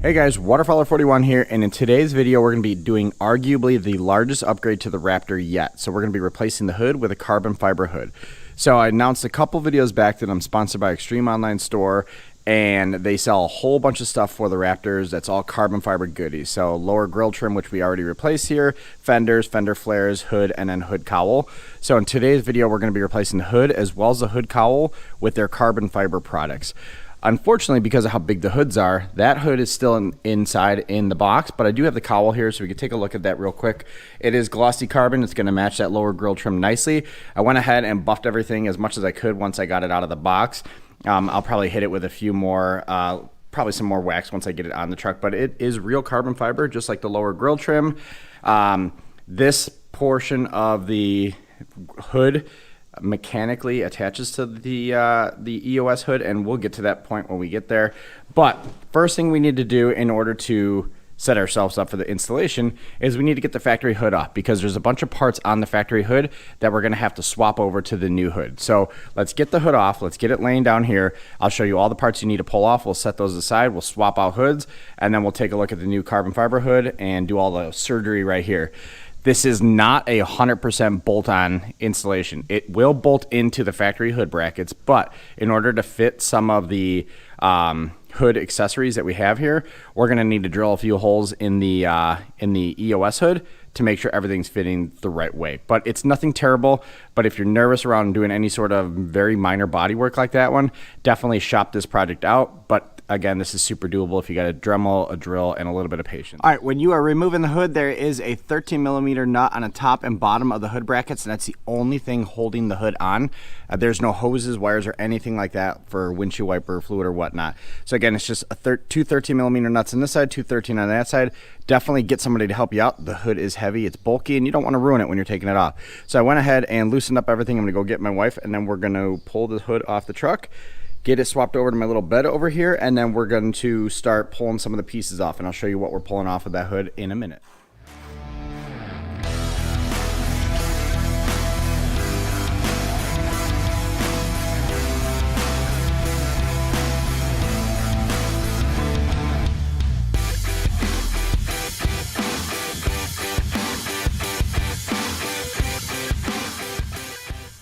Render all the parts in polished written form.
Hey guys, Waterfowler41 here, and in today's video we're going to be doing arguably the largest upgrade to the Raptor yet. So we're going to be replacing the hood with a carbon fiber hood. So I announced a couple videos back that I'm sponsored by Extreme Online Store, and they sell a whole bunch of stuff for the Raptors that's all carbon fiber goodies. So lower grill trim, which we already replaced here, fenders, fender flares, hood, and then hood cowl. So in today's video we're going to be replacing the hood as well as the hood cowl with their carbon fiber products. Unfortunately, because of how big the hoods are, that hood is still inside in the box, but I do have the cowl here, so we can take a look at that real quick. It is glossy carbon. It's going to match that lower grill trim nicely. I went ahead and buffed everything as much as I could once I got it out of the box. I'll probably hit it with a few more, probably some more wax once I get it on the truck, but it is real carbon fiber, just like the lower grill trim. This portion of the hood mechanically attaches to the EOS hood, and we'll get to that point when we get there. But first thing we need to do in order to set ourselves up for the installation is we need to get the factory hood off, because there's a bunch of parts on the factory hood that we're going to have to swap over to the new hood. So let's get the hood off. Let's get it laying down here. I'll show you all the parts you need to pull off. We'll set those aside. We'll swap out hoods, and then we'll take a look at the new carbon fiber hood and do all the surgery right here. This is not a 100% bolt-on installation. It will bolt into the factory hood brackets, but in order to fit some of the hood accessories that we have here, we're going to need to drill a few holes in the EOS hood to make sure everything's fitting the right way. But it's nothing terrible. But if you're nervous around doing any sort of very minor body work like that one, definitely shop this project out. But again, this is super doable if you got a Dremel, a drill, and a little bit of patience. All right, when you are removing the hood, there is a 13mm nut on the top and bottom of the hood brackets, and that's the only thing holding the hood on. There's no hoses, wires, or anything like that for windshield wiper fluid or whatnot. So again, it's just two 13mm nuts on this side, two 13 on that side. Definitely get somebody to help you out. The hood is heavy, it's bulky, and you don't want to ruin it when you're taking it off. So I went ahead and loosened up everything. I'm going to go get my wife, and then we're going to pull the hood off the truck, get it swapped over to my little bed over here, and then we're going to start pulling some of the pieces off, and I'll show you what we're pulling off of that hood in a minute.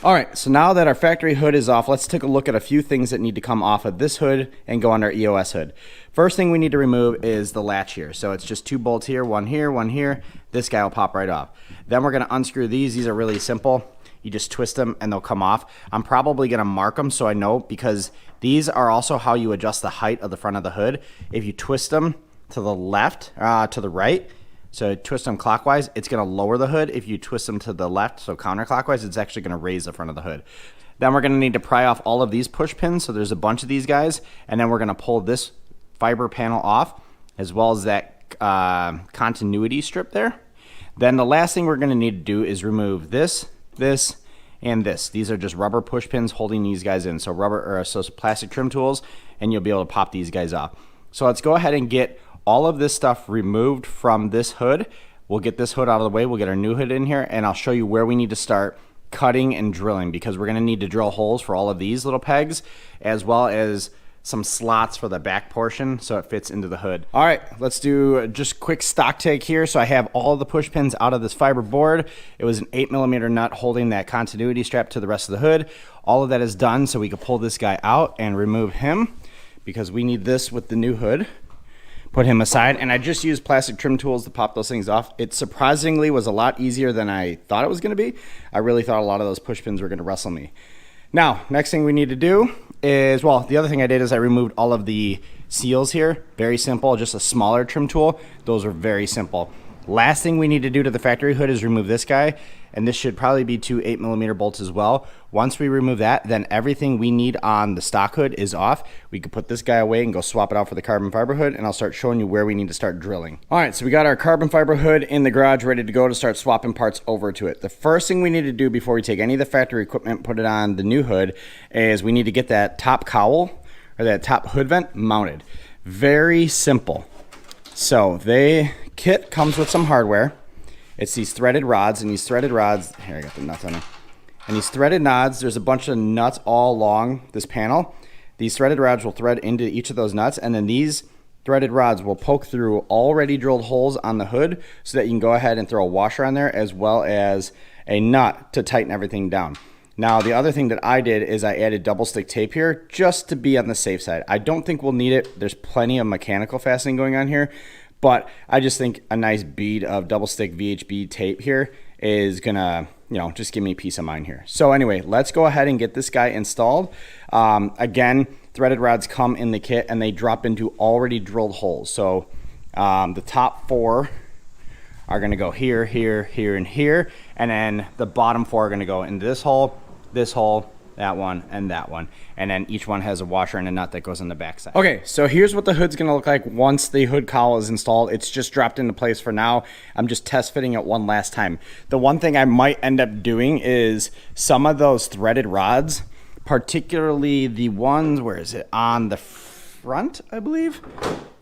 All right, so now that our factory hood is off, let's take a look at a few things that need to come off of this hood and go on our EOS hood. First thing we need to remove is the latch here. So it's just two bolts here, one here, one here. This guy will pop right off. Then we're gonna unscrew these. These are really simple. You just twist them and they'll come off. I'm probably gonna mark them so I know, because these are also how you adjust the height of the front of the hood. If you twist them to the left, to the right, so twist them clockwise, it's going to lower the hood. If you twist them to the left, so counterclockwise, it's actually going to raise the front of the hood. Then we're going to need to pry off all of these push pins. So there's a bunch of these guys. And then we're going to pull this fiber panel off, as well as that continuity strip there. Then the last thing we're going to need to do is remove this, this, and this. These are just rubber push pins holding these guys in. So so plastic trim tools, and you'll be able to pop these guys off. So let's go ahead and get all of this stuff removed from this hood. We'll get this hood out of the way. We'll get our new hood in here, and I'll show you where we need to start cutting and drilling, because we're going to need to drill holes for all of these little pegs, as well as some slots for the back portion so it fits into the hood. All right, let's do just quick stock take here. So I have all the push pins out of this fiber board. It was an 8mm nut holding that continuity strap to the rest of the hood. All of that is done, so we can pull this guy out and remove him, because we need this with the new hood. Put him aside, and I just used plastic trim tools to pop those things off. It surprisingly was a lot easier than I thought it was going to be. I really thought a lot of those push pins were going to wrestle me. Now, next thing we need to do is, well, the other thing I did is I removed all of the seals here. Very simple, just a smaller trim tool. Those are very simple. Last thing we need to do to the factory hood is remove this guy, and this should probably be two 8mm bolts as well. Once we remove that, then everything we need on the stock hood is off. We can put this guy away and go swap it out for the carbon fiber hood, and I'll start showing you where we need to start drilling. All right, so we got our carbon fiber hood in the garage ready to go to start swapping parts over to it. The first thing we need to do before we take any of the factory equipment and put it on the new hood is we need to get that top cowl, or that top hood vent, mounted. Very simple. So the kit comes with some hardware. It's these threaded rods, and these threaded rods, here I got the nuts on there. And these threaded nuts, there's a bunch of nuts all along this panel. These threaded rods will thread into each of those nuts, and then these threaded rods will poke through already drilled holes on the hood so that you can go ahead and throw a washer on there as well as a nut to tighten everything down. Now, the other thing that I did is I added double stick tape here just to be on the safe side. I don't think we'll need it. There's plenty of mechanical fastening going on here, but I just think a nice bead of double stick VHB tape here is gonna, just give me peace of mind here. So anyway, let's go ahead and get this guy installed. Again, threaded rods come in the kit and they drop into already drilled holes. So the top 4 are gonna go here, here, here, and here. And then the bottom 4 are gonna go into this hole, that one, and that one. And then each one has a washer and a nut that goes on the back side. Okay, so here's what the hood's gonna look like once the hood cowl is installed. It's just dropped into place for now. I'm just test fitting it one last time. The one thing I might end up doing is some of those threaded rods, particularly the ones, where is it, on the front, I believe?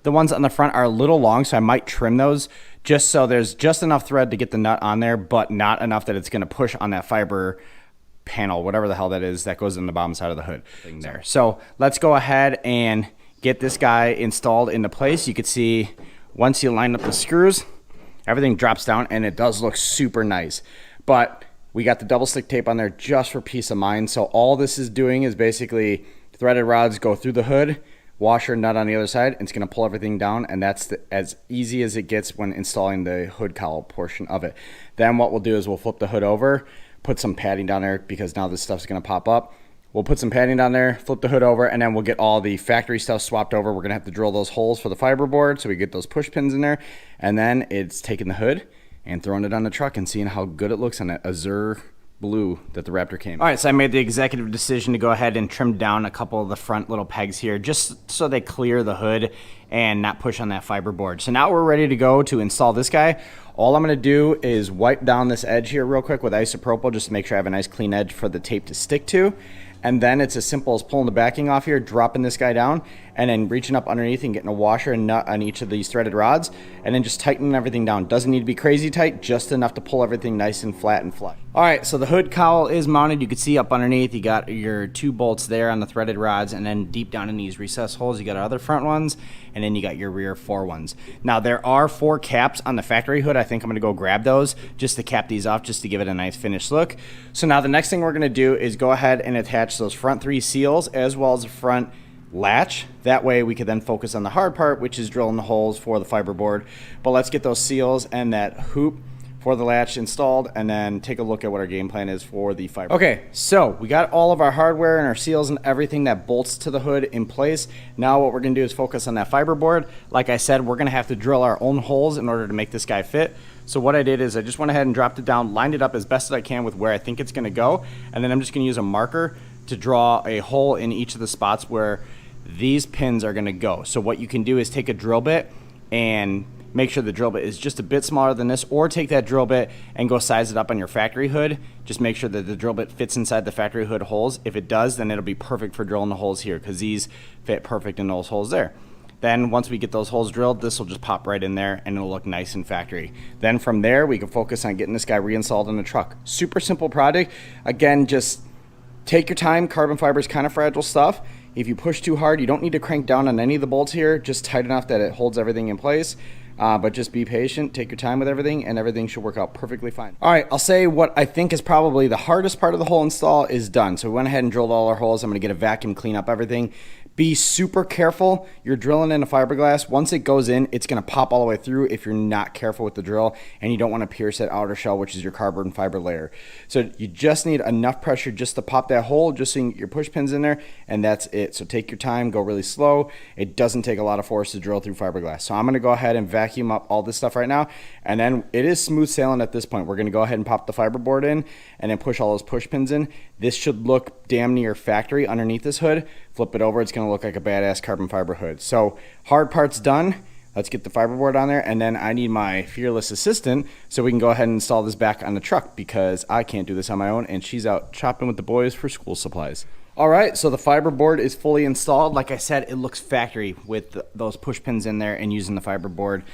The ones on the front are a little long, so I might trim those just so there's just enough thread to get the nut on there, but not enough that it's gonna push on that fiber panel, whatever the hell that is, that goes in the bottom side of the hood thing there. So let's go ahead and get this guy installed into place. You can see once you line up the screws, everything drops down and it does look super nice. But we got the double stick tape on there just for peace of mind. So all this is doing is basically threaded rods go through the hood, washer, nut on the other side, and it's going to pull everything down, and that's as easy as it gets when installing the hood cowl portion of it. Then what we'll do is we'll flip the hood over, put some padding down there because now this stuff's going to pop up. We'll put some padding down there, flip the hood over, and then we'll get all the factory stuff swapped over. We're going to have to drill those holes for the fiberboard so we get those push pins in there. And then it's taking the hood and throwing it on the truck and seeing how good it looks on that azure blue that the Raptor came in. All right, so I made the executive decision to go ahead and trim down a couple of the front little pegs here just so they clear the hood and not push on that fiberboard. So now we're ready to go to install this guy. All I'm gonna do is wipe down this edge here real quick with isopropyl just to make sure I have a nice clean edge for the tape to stick to. And then it's as simple as pulling the backing off here, dropping this guy down, and then reaching up underneath and getting a washer and nut on each of these threaded rods, and then just tightening everything down. Doesn't need to be crazy tight, just enough to pull everything nice and flat and flush. All right, so the hood cowl is mounted. You can see up underneath, you got your 2 bolts there on the threaded rods, and then deep down in these recess holes, you got other front ones, and then you got your rear 4 ones. Now, there are 4 caps on the factory hood. I think I'm gonna go grab those just to cap these off, just to give it a nice finished look. So now the next thing we're gonna do is go ahead and attach those front 3 seals as well as the front latch. That way we could then focus on the hard part, which is drilling the holes for the fiberboard. But let's get those seals and that hoop for the latch installed and then take a look at what our game plan is for the fiber. Okay, so we got all of our hardware and our seals and everything that bolts to the hood in place. Now what we're gonna do is focus on that fiberboard. Like I said, we're gonna have to drill our own holes in order to make this guy fit. So what I did is I just went ahead and dropped it down, lined it up as best as I can with where I think it's gonna go, and then I'm just gonna use a marker to draw a hole in each of the spots where these pins are gonna go. So what you can do is take a drill bit and make sure the drill bit is just a bit smaller than this, or take that drill bit and go size it up on your factory hood. Just make sure that the drill bit fits inside the factory hood holes. If it does, then it'll be perfect for drilling the holes here because these fit perfect in those holes there. Then once we get those holes drilled, this will just pop right in there and it'll look nice in factory. Then from there, we can focus on getting this guy reinstalled in the truck. Super simple project. Again, just take your time. Carbon fiber is kind of fragile stuff. If you push too hard, you don't need to crank down on any of the bolts here, just tight enough that it holds everything in place. But just be patient, take your time with everything, and everything should work out perfectly fine. All right, I'll say what I think is probably the hardest part of the whole install is done. So we went ahead and drilled all our holes. I'm gonna get a vacuum, clean up everything. Be super careful. You're drilling in a fiberglass. Once it goes in, it's gonna pop all the way through if you're not careful with the drill, and you don't wanna pierce that outer shell, which is your carbon fiber layer. So you just need enough pressure just to pop that hole, just so you can get your push pins in there, and that's it. So take your time, go really slow. It doesn't take a lot of force to drill through fiberglass. So I'm gonna go ahead and vacuum up all this stuff right now, and then it is smooth sailing at this point. We're gonna go ahead and pop the fiberboard in, and then push all those push pins in. This should look damn near factory underneath this hood. Flip it over, it's gonna look like a badass carbon fiber hood. So hard part's done. Let's get the fiberboard on there, and then I need my fearless assistant so we can go ahead and install this back on the truck because I can't do this on my own, and she's out shopping with the boys for school supplies. All right, so the fiberboard is fully installed. Like I said, it looks factory with those push pins in there and using the fiberboard.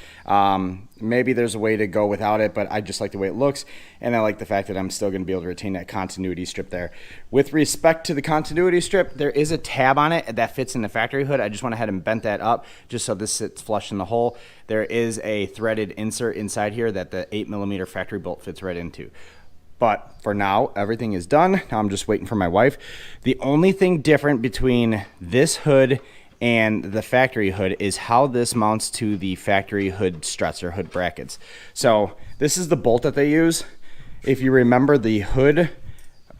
Maybe there's a way to go without it, but I just like the way it looks, and I like the fact that I'm still going to be able to retain that continuity strip there. With respect to the continuity strip, there is a tab on it that fits in the factory hood. I just went ahead and bent that up just so this sits flush in the hole. There is a threaded insert inside here that the 8mm factory bolt fits right into. But for now, everything is done. Now I'm just waiting for my wife. The only thing different between this hood and the factory hood is how this mounts to the factory hood struts or hood brackets. So this is the bolt that they use. If you remember, the hood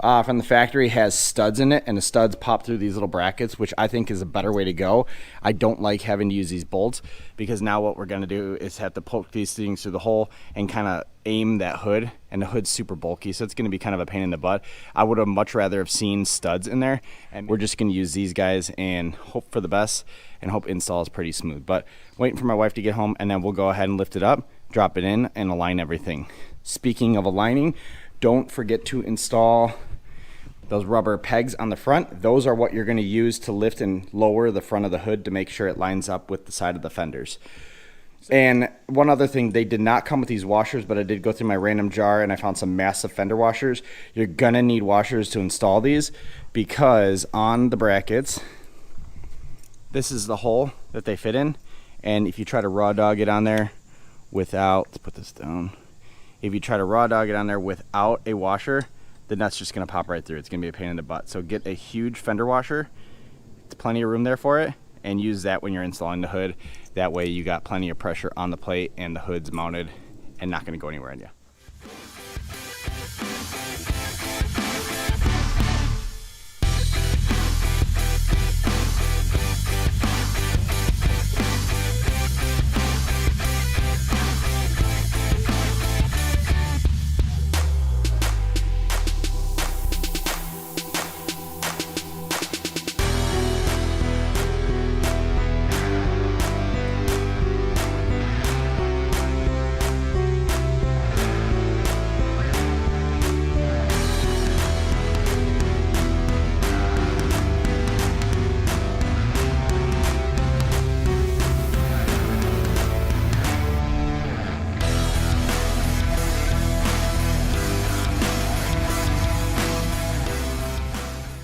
from the factory has studs in it, and the studs pop through these little brackets, which I think is a better way to go. I don't like having to use these bolts, because now what we're going to do is have to poke these things through the hole and kind of aim that hood, and the hood's super bulky, so it's going to be kind of a pain in the butt. I would have much rather have seen studs in there, and we're just going to use these guys and hope for the best and hope install is pretty smooth. But waiting for my wife to get home, and then we'll go ahead and lift it up, drop it in, and align everything. Speaking of aligning, don't forget to install those rubber pegs on the front. Those are what you're going to use to lift and lower the front of the hood to make sure it lines up with the side of the fenders. And one other thing, they did not come with these washers, but I did go through my random jar and I found some massive fender washers. You're going to need washers to install these, because on the brackets, this is the hole that they fit in. And if you try to raw dog it on there without, let's put this down. If you try to raw dog it on there without a washer, the nut's just going to pop right through. It's going to be a pain in the butt. So get a huge fender washer. There's plenty of room there for it, and use that when you're installing the hood. That way you got plenty of pressure on the plate and the hood's mounted and not going to go anywhere on you.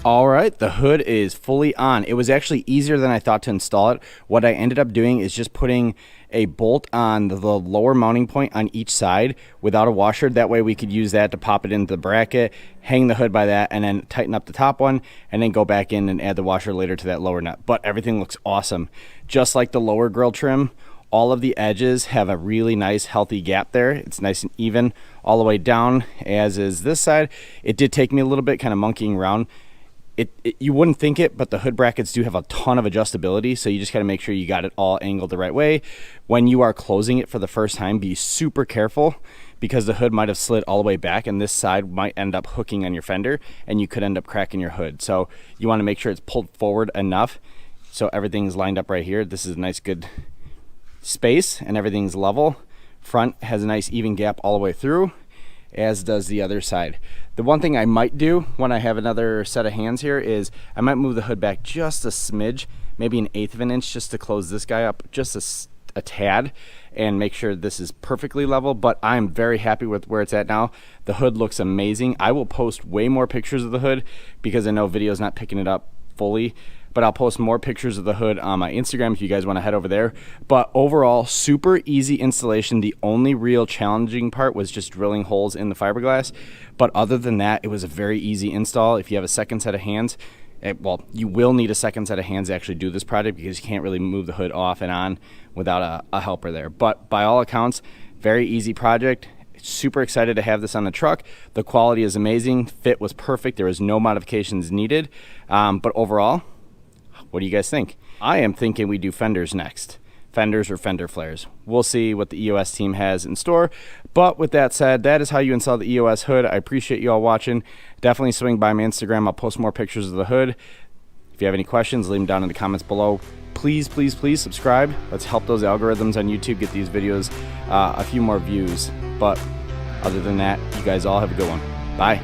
All right, the hood is fully on. It was actually easier than I thought to install it. What I ended up doing is just putting a bolt on the lower mounting point on each side without a washer. That way we could use that to pop it into the bracket, hang the hood by that, and then tighten up the top one, and then go back in and add the washer later to that lower nut. But everything looks awesome. Just like the lower grill trim, all of the edges have a really nice healthy gap there. It's nice and even all the way down, as is this side. It did take me a little bit kind of monkeying around. You wouldn't think it, but the hood brackets do have a ton of adjustability, so you just got to make sure you got it all angled the right way. When you are closing it for the first time, be super careful, because the hood might have slid all the way back, and this side might end up hooking on your fender, and you could end up cracking your hood. So you want to make sure it's pulled forward enough so everything's lined up right here. This is a nice good space, and everything's level. Front has a nice even gap all the way through, as does the other side. The one thing I might do when I have another set of hands here is I might move the hood back just a smidge, maybe 1/8 of an inch, just to close this guy up just a tad and make sure this is perfectly level. But I'm very happy with where it's at now. The hood looks amazing. I will post way more pictures of the hood, because I know video's not picking it up fully, but I'll post more pictures of the hood on my Instagram if you guys want to head over there. But overall, super easy installation. The only real challenging part was just drilling holes in the fiberglass. But other than that, it was a very easy install. If you have a second set of hands, well, you will need a second set of hands to actually do this project, because you can't really move the hood off and on without a helper there. But by all accounts, very easy project. Super excited to have this on the truck. The quality is amazing. Fit was perfect. There was no modifications needed. But overall, what do you guys think? I am thinking we do fenders next. Fenders or fender flares. We'll see what the EOS team has in store. But with that said, that is how you install the EOS hood. I appreciate you all watching. Definitely swing by my Instagram. I'll post more pictures of the hood. If you have any questions, leave them down in the comments below. Please, please, please subscribe. Let's help those algorithms on YouTube get these videos a few more views. But other than that, you guys all have a good one. Bye.